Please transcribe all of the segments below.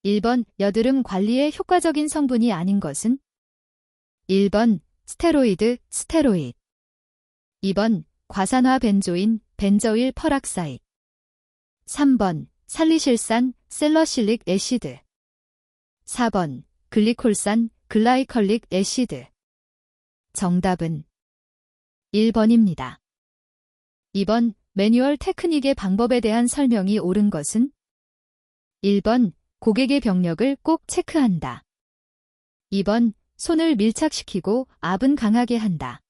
1번 여드름 관리에 효과적인 성분이 아닌 것은? 1번 스테로이드, 스테로이드. 2번 과산화 벤조인, 벤저일 퍼락사이드. 3번 살리실산, 셀러실릭 애시드. 4번 글리콜산, 글라이컬릭 애시드. 정답은 1번입니다. 2번 매뉴얼 테크닉의 방법에 대한 설명이 옳은 것은? 1번 고객의 병력을 꼭 체크한다. 2번 손을 밀착시키고 압은 강하게 한다.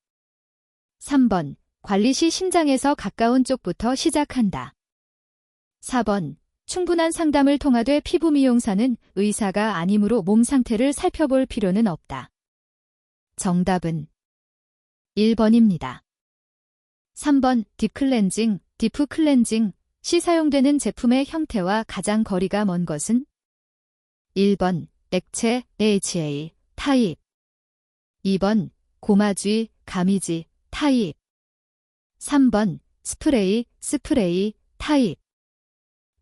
3번 관리 시 심장에서 가까운 쪽부터 시작한다. 4번 충분한 상담을 통하되 피부 미용사는 의사가 아니므로 몸 상태를 살펴볼 필요는 없다. 정답은 1번입니다. 3번 딥클렌징, 디프 클렌징 시 사용되는 제품의 형태와 가장 거리가 먼 것은? 1번 액체, AHA, 타입. 2번 고마쥐, 가미지, 타입. 3번 스프레이, 스프레이, 타입.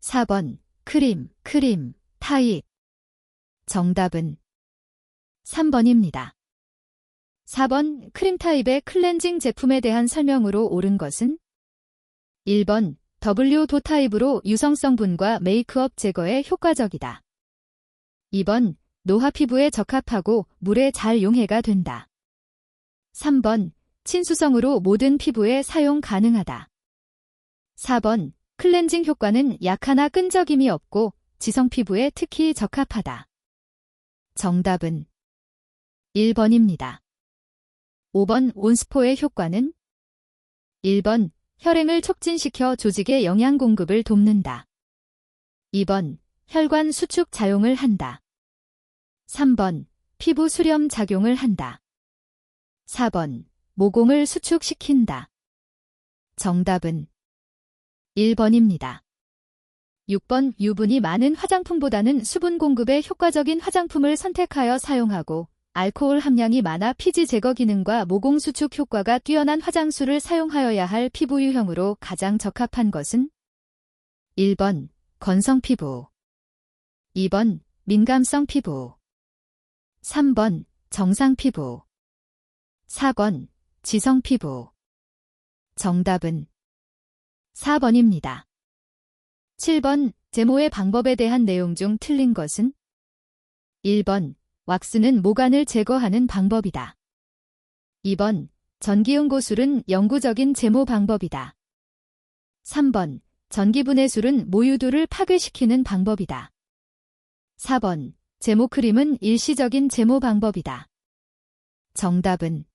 4번 크림, 크림, 타입. 정답은 3번입니다. 4번 크림 타입의 클렌징 제품에 대한 설명으로 옳은 것은? 1번 W-도 타입으로 유성성분과 메이크업 제거에 효과적이다. 2번 노화 피부에 적합하고 물에 잘 용해가 된다. 3번 친수성으로 모든 피부에 사용 가능하다. 4번 클렌징 효과는 약하나 끈적임이 없고 지성 피부에 특히 적합하다. 정답은 1번입니다. 5번 온스포의 효과는? 1번 혈행을 촉진시켜 조직의 영양 공급을 돕는다. 2번 혈관 수축 작용을 한다. 3번 피부 수렴 작용을 한다. 4번 모공을 수축시킨다. 정답은 1번입니다. 6번 유분이 많은 화장품보다는 수분 공급에 효과적인 화장품을 선택하여 사용하고 알코올 함량이 많아 피지 제거 기능과 모공 수축 효과가 뛰어난 화장수를 사용하여야 할 피부 유형으로 가장 적합한 것은? 1번 건성 피부. 2번 민감성 피부. 3번 정상 피부. 4번 지성 피부. 정답은 4번입니다. 7번 제모의 방법에 대한 내용 중 틀린 것은? 1번 왁스는 모간을 제거하는 방법이다. 2번 전기응고술은 영구적인 제모 방법이다. 3번 전기분해술은 모유두를 파괴시키는 방법이다. 4번 제모 크림은 일시적인 제모 방법이다. 정답은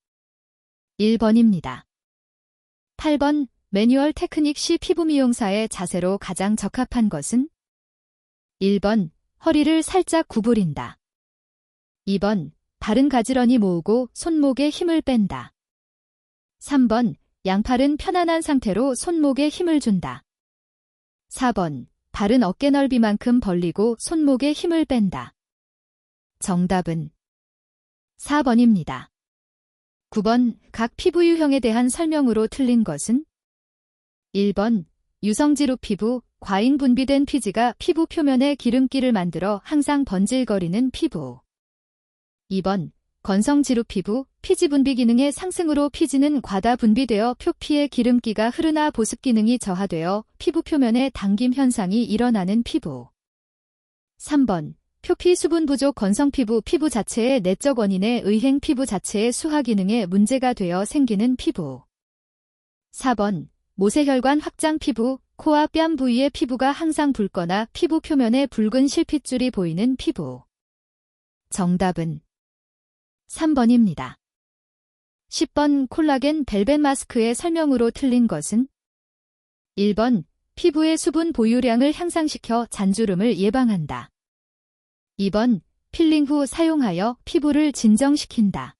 1번입니다. 8번 매뉴얼 테크닉 시 피부 미용사의 자세로 가장 적합한 것은? 1번 허리를 살짝 구부린다. 2번 발은 가지런히 모으고 손목에 힘을 뺀다. 3번 양팔은 편안한 상태로 손목에 힘을 준다. 4번 발은 어깨 넓이만큼 벌리고 손목에 힘을 뺀다. 정답은 4번입니다. 9번 각 피부 유형에 대한 설명으로 틀린 것은? 1번 유성지루 피부, 과잉 분비된 피지가 피부 표면에 기름기를 만들어 항상 번질거리는 피부. 2번 건성지루 피부, 피지 분비 기능의 상승으로 피지는 과다 분비되어 표피에 기름기가 흐르나 보습 기능이 저하되어 피부 표면에 당김 현상이 일어나는 피부. 3번 표피 수분 부족 건성 피부, 피부 자체의 내적 원인에 의해 피부 자체의 수화 기능에 문제가 되어 생기는 피부. 4번 모세혈관 확장 피부, 코와 뺨 부위의 피부가 항상 붉거나 피부 표면에 붉은 실핏줄이 보이는 피부. 정답은 3번입니다. 10번 콜라겐 벨벳 마스크의 설명으로 틀린 것은? 1번 피부의 수분 보유량을 향상시켜 잔주름을 예방한다. 2번 필링 후 사용하여 피부를 진정시킨다.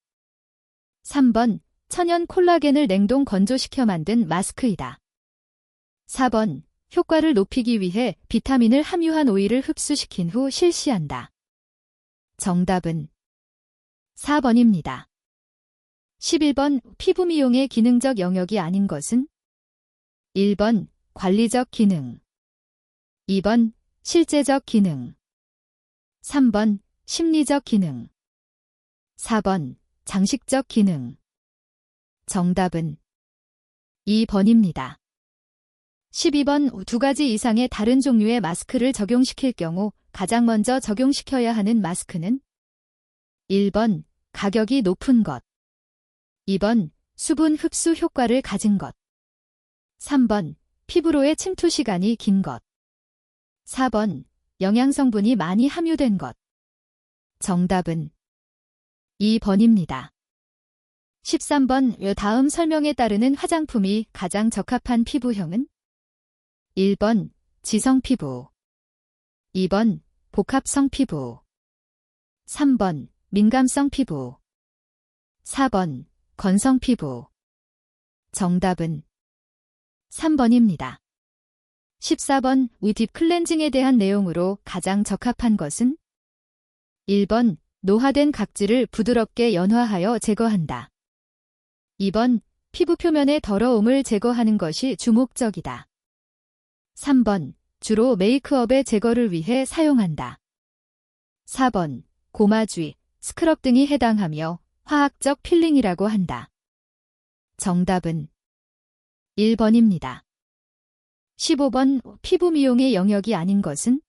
3번 천연 콜라겐을 냉동 건조시켜 만든 마스크이다. 4번 효과를 높이기 위해 비타민을 함유한 오일을 흡수시킨 후 실시한다. 정답은 4번입니다. 11번 피부 미용의 기능적 영역이 아닌 것은? 1번 관리적 기능. 2번 실제적 기능. 3번 심리적 기능. 4번 장식적 기능. 정답은 2번입니다. 12번 두 가지 이상의 다른 종류의 마스크를 적용시킬 경우 가장 먼저 적용시켜야 하는 마스크는 1번 가격이 높은 것. 2번 수분 흡수 효과를 가진 것. 3번 피부로의 침투 시간이 긴 것. 4번 영양성분이 많이 함유된 것. 정답은 2번입니다. 13번 다음 설명에 따르는 화장품이 가장 적합한 피부형은 1번 지성 피부. 2번 복합성 피부. 3번 민감성 피부. 4번 건성 피부. 정답은 3번입니다. 14번 딥 클렌징에 대한 내용으로 가장 적합한 것은 1번 노화된 각질을 부드럽게 연화하여 제거한다. 2번 피부 표면의 더러움을 제거하는 것이 주목적이다. 3번 주로 메이크업의 제거를 위해 사용한다. 4번 고마쥐, 스크럽 등이 해당하며 화학적 필링이라고 한다. 정답은 1번입니다. 15번 피부 미용의 영역이 아닌 것은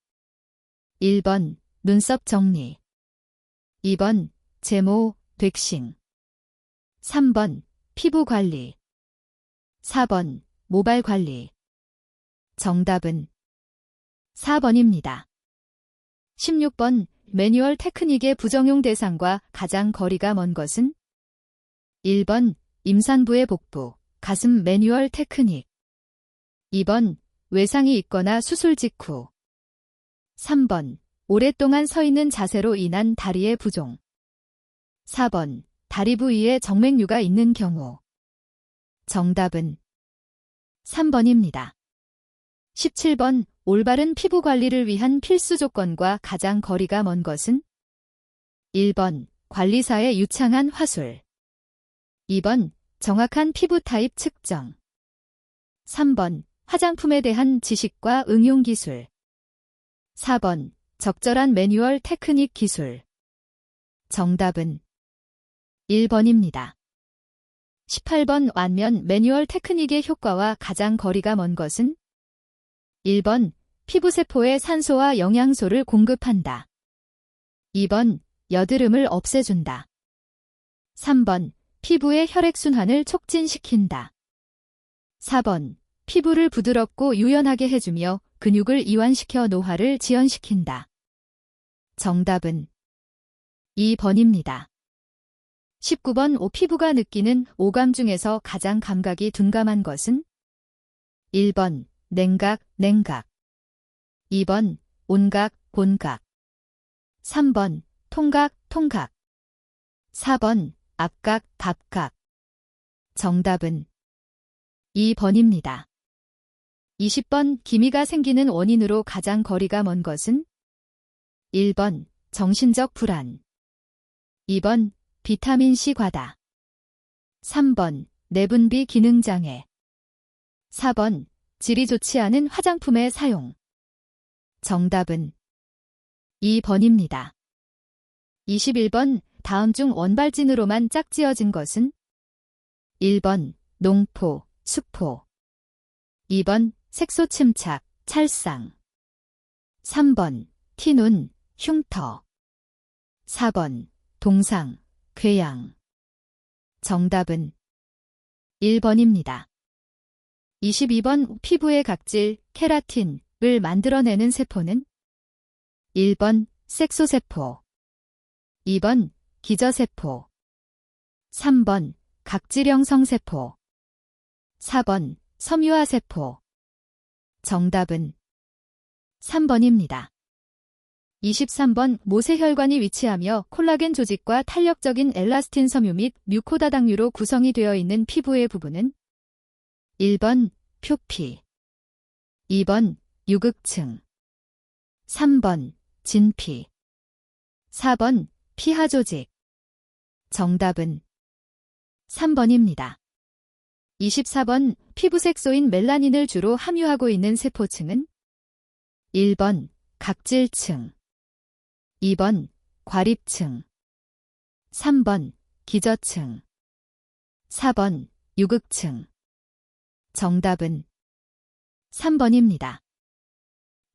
1번 눈썹 정리. 2번 제모, 덱싱. 3번 피부 관리. 4번 모발 관리. 정답은 4번입니다. 16번 매뉴얼 테크닉의 부정용 대상과 가장 거리가 먼 것은 1번 임산부의 복부, 가슴 매뉴얼 테크닉. 2번 외상이 있거나 수술 직후. 3번 오랫동안 서 있는 자세로 인한 다리의 부종. 4번 다리 부위에 정맥류가 있는 경우. 정답은 3번입니다. 17번 올바른 피부 관리를 위한 필수 조건과 가장 거리가 먼 것은 1번 관리사의 유창한 화술. 2번 정확한 피부 타입 측정. 3번 화장품에 대한 지식과 응용 기술. 4번 적절한 매뉴얼 테크닉 기술. 정답은 1번입니다. 18번 완면 매뉴얼 테크닉의 효과와 가장 거리가 먼 것은 1번 피부세포에 산소와 영양소를 공급한다. 2번 여드름을 없애준다. 3번 피부의 혈액순환을 촉진시킨다. 4번 피부를 부드럽고 유연하게 해주며 근육을 이완시켜 노화를 지연시킨다. 정답은 2번입니다. 19번 피부가 느끼는 오감 중에서 가장 감각이 둔감한 것은 1번 냉각, 냉각. 2번 온각, 본각. 3번 통각, 통각. 4번 압각, 답각. 정답은 2번입니다. 20번 기미가 생기는 원인으로 가장 거리가 먼 것은 1번 정신적 불안. 2번 비타민C 과다. 3번 내분비 기능장애. 4번 질이 좋지 않은 화장품의 사용. 정답은 2번입니다. 21번 다음 중 원발진으로만 짝지어진 것은 1번 농포, 수포. 2번 색소 침착, 찰상. 3번 티눈, 흉터. 4번 동상, 궤양. 정답은 1번입니다. 22번 피부의 각질, 케라틴을 만들어내는 세포는 1번 색소세포. 2번 기저세포. 3번 각질형 성세포. 4번 섬유화세포. 정답은 3번입니다. 23번 모세혈관이 위치하며 콜라겐 조직과 탄력적인 엘라스틴 섬유 및 뮤코다당류로 구성이 되어 있는 피부의 부분은 1번 표피. 2번 유극층. 3번 진피. 4번 피하조직. 정답은 3번입니다. 24번 피부색소인 멜라닌을 주로 함유하고 있는 세포층은 1번 각질층. 2번 과립층, 3번 기저층, 4번 유극층. 정답은 3번입니다.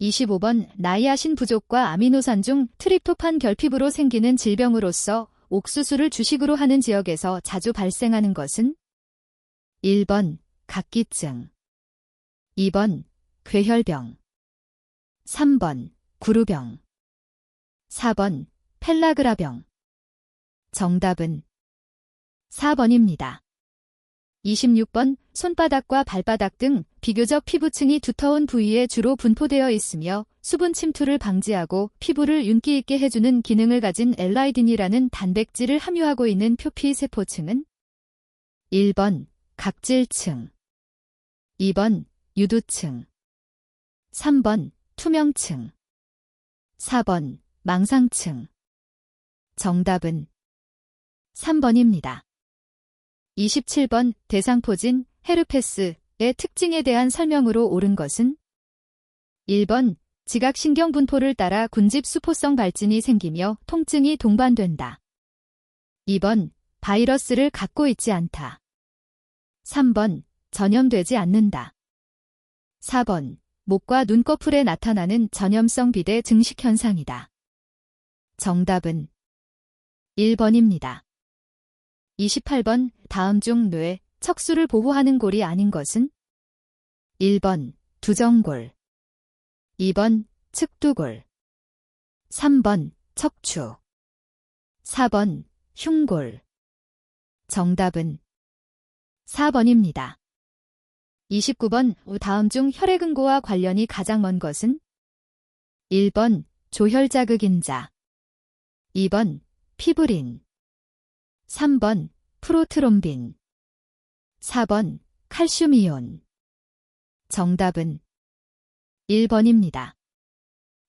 25번 나이아신 부족과 아미노산 중 트립토판 결핍으로 생기는 질병으로서 옥수수를 주식으로 하는 지역에서 자주 발생하는 것은 1번 각기증, 2번 괴혈병, 3번 구루병, 4번 펠라그라병. 정답은 4번입니다. 26번 손바닥과 발바닥 등 비교적 피부층이 두터운 부위에 주로 분포되어 있으며 수분 침투를 방지하고 피부를 윤기 있게 해주는 기능을 가진 엘라이딘이라는 단백질을 함유하고 있는 표피세포층은 1번 각질층, 2번 유두층, 3번 투명층, 4번 망상층. 정답은 3번입니다. 27번 대상포진, 헤르페스의 특징에 대한 설명으로 옳은 것은 1번 지각신경 분포를 따라 군집수포성 발진이 생기며 통증이 동반된다. 2번 바이러스를 갖고 있지 않다. 3번 전염되지 않는다. 4번 목과 눈꺼풀에 나타나는 전염성 비대 증식 현상이다. 정답은 1번입니다. 28번 다음 중 뇌, 척수를 보호하는 골이 아닌 것은 1번 두정골, 2번 측두골, 3번 척추, 4번 흉골. 정답은 4번입니다. 29번 다음 중 혈액응고와 관련이 가장 먼 것은 1번 조혈자극인자, 2번 피브린, 3번 프로트롬빈, 4번 칼슘이온. 정답은 1번입니다.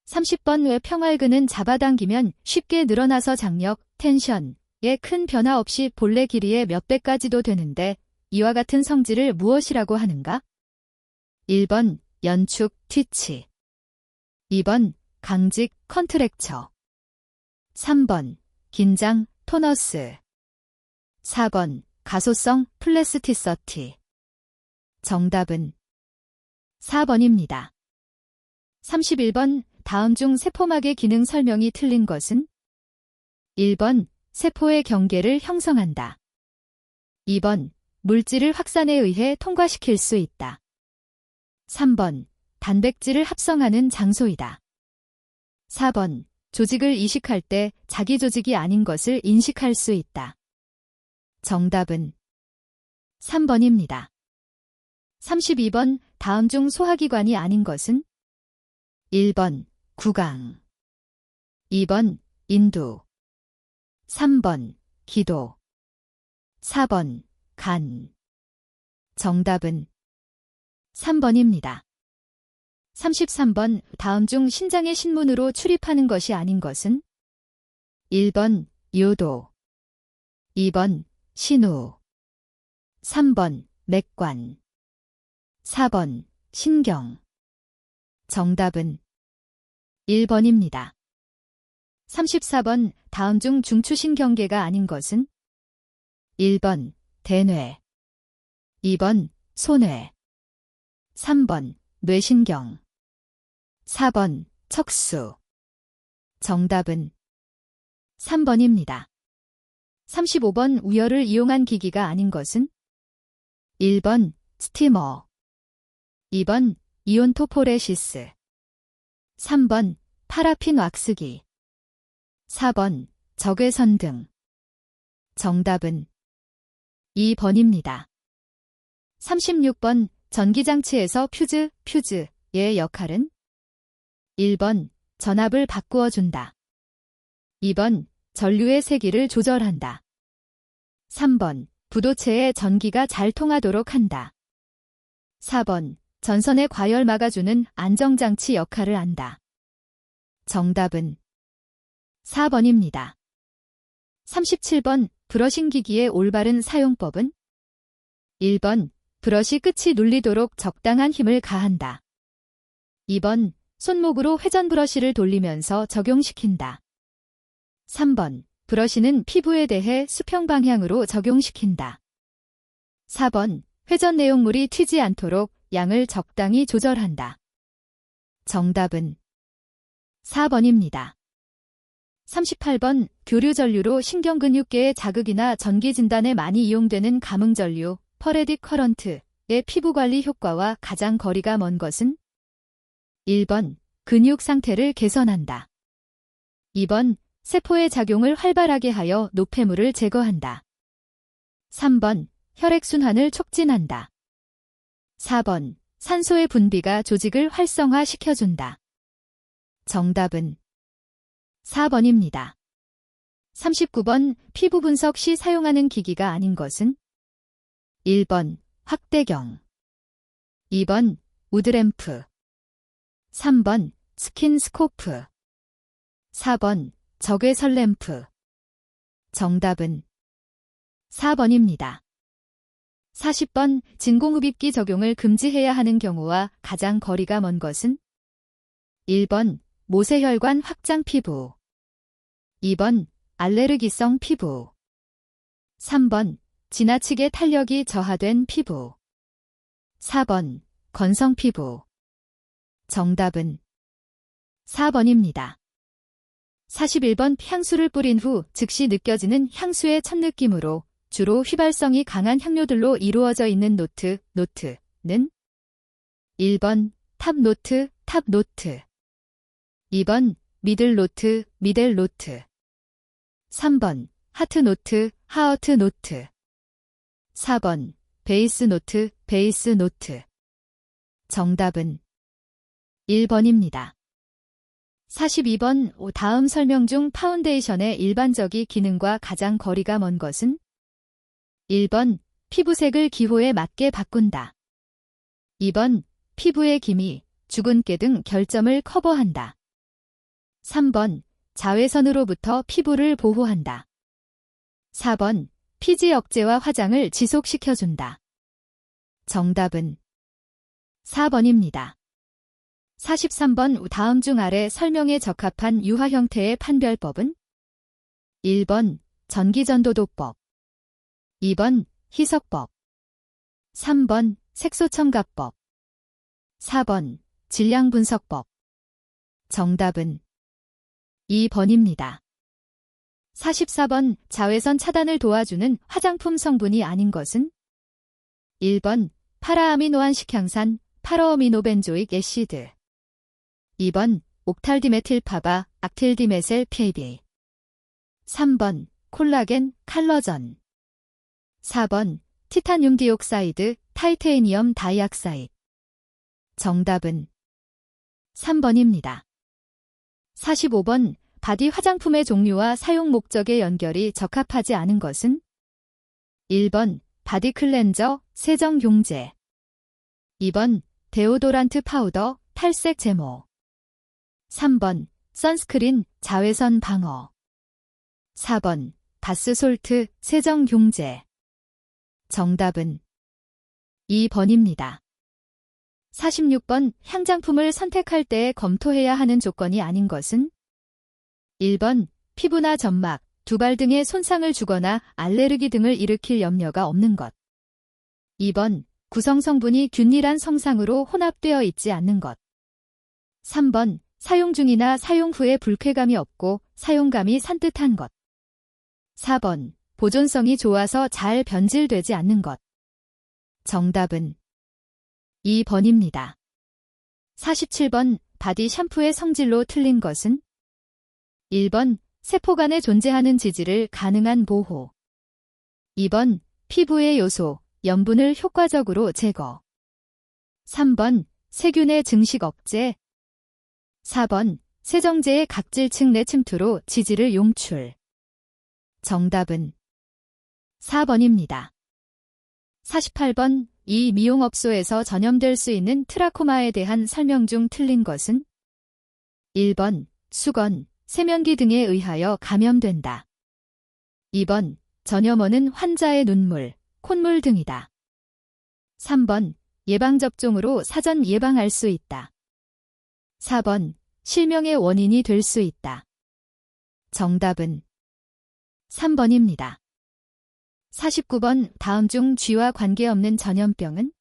30번 왜 평활근은 잡아당기면 쉽게 늘어나서 장력, 텐션에 큰 변화 없이 본래 길이의 몇 배까지도 되는데 이와 같은 성질을 무엇이라고 하는가? 1번 연축, 트위치, 2번 강직, 컨트랙처, 3번 긴장, 토너스, 4번 가소성, 플래스티서티. 정답은 4번입니다. 31번 다음 중 세포막의 기능 설명이 틀린 것은 1번 세포의 경계를 형성한다. 2번 물질을 확산에 의해 통과시킬 수 있다. 3번 단백질을 합성하는 장소이다. 4번 조직을 이식할 때 자기 조직이 아닌 것을 인식할 수 있다. 정답은 3번입니다. 32번 다음 중 소화기관이 아닌 것은 1번 구강, 2번 인두, 3번 기도, 4번 간. 정답은 3번입니다. 33번 다음 중 신장의 신문으로 출입하는 것이 아닌 것은 1번 요도, 2번 신우, 3번 맥관, 4번 신경. 정답은 1번입니다. 34번 다음 중 중추신경계가 아닌 것은 1번 대뇌, 2번 소뇌, 3번 뇌신경, 4번 척수. 정답은 3번입니다. 35번 우열을 이용한 기기가 아닌 것은 1번 스티머, 2번 이온토포레시스, 3번 파라핀 왁스기, 4번 적외선 등. 정답은 2번입니다. 36번 전기장치에서 퓨즈의 역할은 1번 전압을 바꾸어 준다. 2번 전류의 세기를 조절한다. 3번 부도체에 전기가 잘 통하도록 한다. 4번 전선의 과열 막아주는 안정장치 역할을 한다. 정답은 4번입니다. 37번 브러싱 기기의 올바른 사용법은 1번 브러쉬 끝이 눌리도록 적당한 힘을 가한다. 2번 손목으로 회전 브러쉬를 돌리면서 적용시킨다. 3번. 브러쉬는 피부에 대해 수평 방향으로 적용시킨다. 4번. 회전 내용물이 튀지 않도록 양을 적당히 조절한다. 정답은 4번입니다. 38번. 교류전류로 신경근육계의 자극이나 전기 진단에 많이 이용되는 감응전류, 퍼레딕 커런트의 피부관리 효과와 가장 거리가 먼 것은? 1번. 근육 상태를 개선한다. 2번. 세포의 작용을 활발하게 하여 노폐물을 제거한다. 3번. 혈액순환을 촉진한다. 4번. 산소의 분비가 조직을 활성화시켜준다. 정답은 4번입니다. 39번. 피부 분석 시 사용하는 기기가 아닌 것은? 1번. 확대경. 2번. 우드램프. 3번. 스킨스코프. 4번. 적외선 램프. 정답은 4번입니다. 40번. 진공흡입기 적용을 금지해야 하는 경우와 가장 거리가 먼 것은? 1번. 모세혈관 확장 피부. 2번. 알레르기성 피부. 3번. 지나치게 탄력이 저하된 피부. 4번. 건성 피부. 정답은 4번입니다. 41번. 향수를 뿌린 후 즉시 느껴지는 향수의 첫 느낌으로 주로 휘발성이 강한 향료들로 이루어져 있는 노트는? 1번. 탑노트, 탑노트. 2번. 미들노트, 미델노트. 3번. 하트노트, 하어트노트. 4번. 베이스노트, 베이스노트. 정답은 1번입니다. 42번. 다음 설명 중 파운데이션의 일반적인 기능과 가장 거리가 먼 것은? 1번. 피부색을 기호에 맞게 바꾼다. 2번. 피부의 기미, 주근깨 등 결점을 커버한다. 3번. 자외선으로부터 피부를 보호한다. 4번. 피지 억제와 화장을 지속시켜준다. 정답은 4번입니다. 43번. 다음 중 아래 설명에 적합한 유화 형태의 판별법은? 1번. 전기전도도법. 2번. 희석법. 3번. 색소첨가법. 4번. 질량분석법. 정답은 2번입니다. 44번. 자외선 차단을 도와주는 화장품 성분이 아닌 것은? 1번. 파라아미노안 식향산, 파라어미노벤조익 애시드. 2번. 옥탈디메틸파바, 악틸디메셀 PAB. 3번. 콜라겐, 칼러전. 4번. 티타늄 디옥사이드, 타이테니엄 다이악사이드. 정답은 3번입니다. 45번. 바디 화장품의 종류와 사용 목적의 연결이 적합하지 않은 것은? 1번. 바디 클렌저, 세정 용제. 2번. 데오도란트 파우더, 탈색 제모. 3번. 선스크린, 자외선 방어. 4번. 바스솔트, 세정 용제. 정답은 2번입니다. 46번. 향장품을 선택할 때 검토해야 하는 조건이 아닌 것은? 1번. 피부나 점막, 두발 등의 손상을 주거나 알레르기 등을 일으킬 염려가 없는 것. 2번. 구성 성분이 균일한 성상으로 혼합되어 있지 않는 것. 3번. 사용 중이나 사용 후에 불쾌감이 없고 사용감이 산뜻한 것. 4번. 보존성이 좋아서 잘 변질되지 않는 것. 정답은 2번입니다. 47번. 바디 샴푸의 성질로 틀린 것은? 1번. 세포 간에 존재하는 지질을 가능한 보호. 2번. 피부의 요소, 염분을 효과적으로 제거. 3번. 세균의 증식 억제. 4번. 세정제의 각질층 내 침투로 지질을 용출. 정답은 4번입니다. 48번. 이 미용업소에서 전염될 수 있는 트라코마에 대한 설명 중 틀린 것은? 1번. 수건, 세면기 등에 의하여 감염된다. 2번. 전염원은 환자의 눈물, 콧물 등이다. 3번. 예방접종으로 사전 예방할 수 있다. 4번. 실명의 원인이 될 수 있다. 정답은 3번입니다. 49번 다음 중 쥐와 관계없는 전염병은?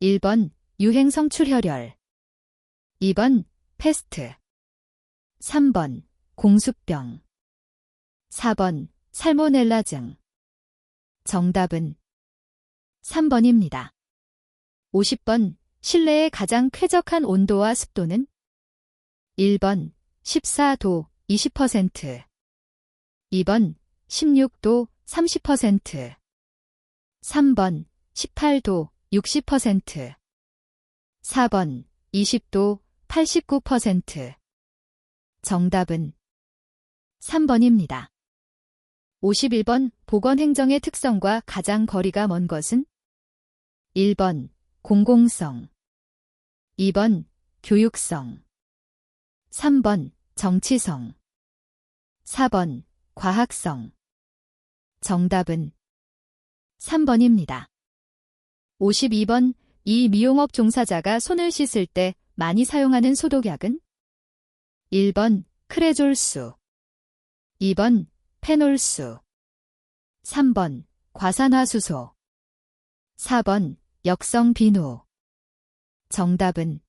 1번 유행 성출혈열, 2번 패스트, 3번 공수병, 4번 살모넬라증. 정답은 3번입니다. 50번 실내의 가장 쾌적한 온도와 습도는? 1번 14도 20%, 2번 16도 30%, 3번 18도 60%, 4번 20도 89%. 정답은 3번입니다. 51번 보건행정의 특성과 가장 거리가 먼 것은? 1번 공공성, 2번 교육성, 3번 정치성, 4번 과학성. 정답은 3번입니다. 52번 이 미용업 종사자가 손을 씻을 때 많이 사용하는 소독약은? 1번 크레졸수, 2번 페놀수, 3번 과산화수소, 4번 역성비누. 정답은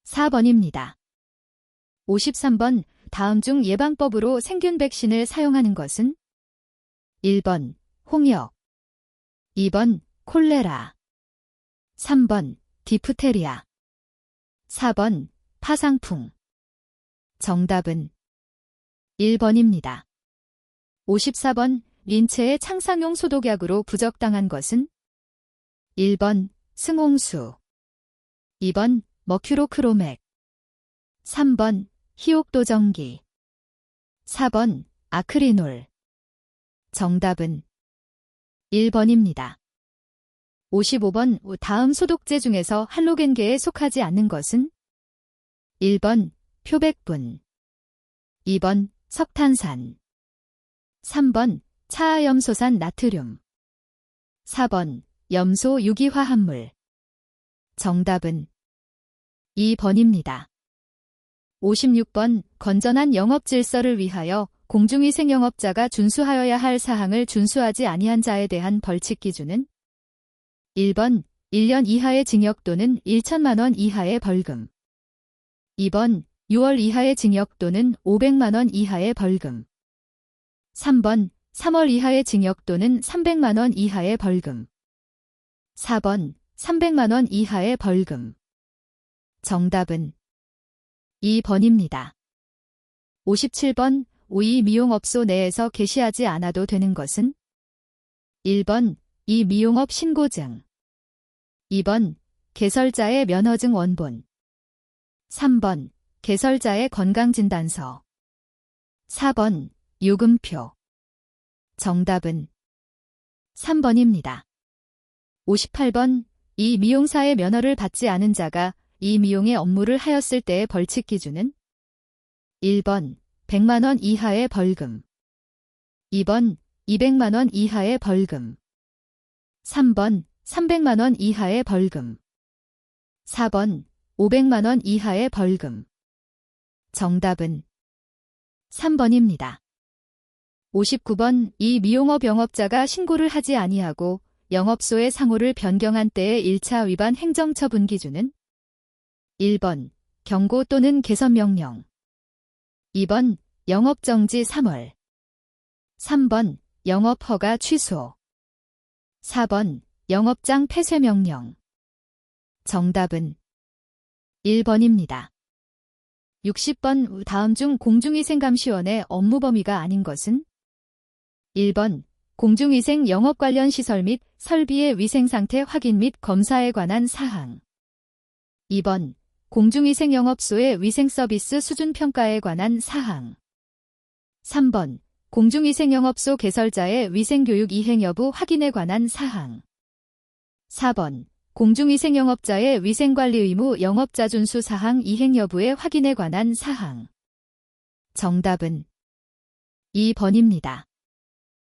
4번입니다. 53번 다음 중 예방법으로 생균 백신을 사용하는 것은? 1번 홍역, 2번 콜레라, 3번 디프테리아, 4번 파상풍. 정답은 1번입니다. 54번 린체의 창상용 소독약으로 부적당한 것은? 1번 승홍수, 2번 머큐로크로맥, 3번 히옥도정기, 4번 아크리놀. 정답은 1번입니다. 55번 다음 소독제 중에서 할로겐계에 속하지 않는 것은? 1번 표백분, 2번 석탄산, 3번 차하염소산 나트륨, 4번 염소 유기화합물. 정답은 2번입니다. 56번 건전한 영업 질서를 위하여 공중위생 영업자가 준수하여야 할 사항을 준수하지 아니한 자에 대한 벌칙 기준은? 1번 1년 이하의 징역 또는 1천만 원 이하의 벌금, 2번 6월 이하의 징역 또는 500만 원 이하의 벌금, 3번 3월 이하의 징역 또는 300만 원 이하의 벌금, 4번 300만 원 이하의 벌금. 정답은 2번입니다. 57번 이 미용업소 내에서 게시하지 않아도 되는 것은? 1번 이 미용업 신고증, 2번 개설자의 면허증 원본, 3번 개설자의 건강진단서, 4번 요금표. 정답은 3번입니다. 58번 이 미용사의 면허를 받지 않은 자가 이 미용의 업무를 하였을 때의 벌칙 기준은? 1번 100만 원 이하의 벌금, 2번 200만 원 이하의 벌금, 3번 300만 원 이하의 벌금, 4번 500만 원 이하의 벌금. 정답은 3번입니다. 59번 이 미용업 영업자가 신고를 하지 아니하고 영업소의 상호를 변경한 때의 1차 위반 행정처분 기준은? 1번 경고 또는 개선명령, 2번 영업정지 3월, 3번 영업허가 취소, 4번 영업장 폐쇄명령. 정답은 1번입니다. 60번 다음 중 공중위생감시원의 업무 범위가 아닌 것은? 1번 공중위생 영업 관련 시설 및 설비의 위생상태 확인 및 검사에 관한 사항, 2번 공중위생 영업소의 위생서비스 수준 평가에 관한 사항, 3번 공중위생 영업소 개설자의 위생교육 이행 여부 확인에 관한 사항, 4번 공중위생 영업자의 위생관리 의무 영업자 준수 사항 이행 여부의 확인에 관한 사항. 정답은 2번입니다.